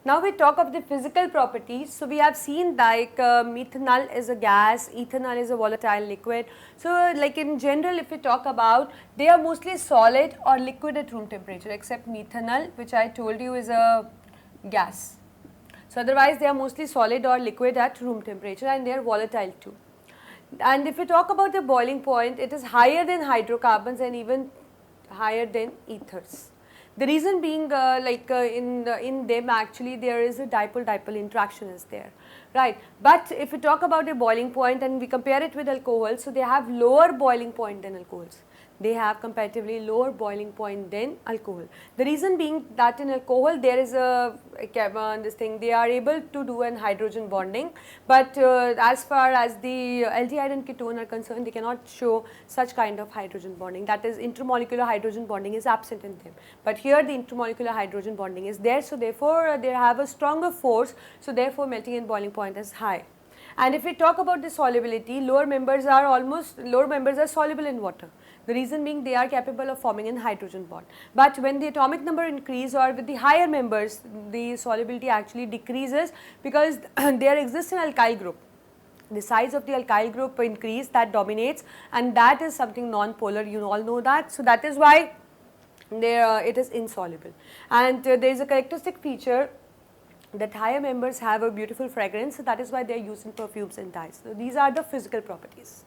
Now we talk of the physical properties. So we have seen like methanol is a gas, ethanol is a volatile liquid. So like in general, if we talk about, they are mostly solid or liquid at room temperature, except methanol, which I told you is a gas. So otherwise they are mostly solid or liquid at room temperature, and they are volatile too. And if we talk about the boiling point, it is higher than hydrocarbons and even higher than ethers. The reason being in them actually there is a dipole-dipole interaction is there, right. But if we talk about the boiling point and we compare it with alcohol, so they have lower boiling point than alcohols. They have comparatively lower boiling point than alcohol. The reason being that in alcohol there is this thing, they are able to do an hydrogen bonding, but as far as the aldehyde and ketone are concerned, they cannot show such kind of hydrogen bonding, that is intermolecular hydrogen bonding is absent in them. But here the intermolecular hydrogen bonding is there, so therefore they have a stronger force, so therefore melting and boiling point is high. And if we talk about the solubility, lower members are soluble in water. The reason being they are capable of forming an hydrogen bond. But when the atomic number increase or with the higher members, the solubility actually decreases because there exists an alkyl group. The size of the alkyl group increase, that dominates, and that is something non-polar, you all know that. So that is why it is insoluble. And there is a characteristic feature that higher members have a beautiful fragrance, so that is why they are used in perfumes and dyes. So these are the physical properties.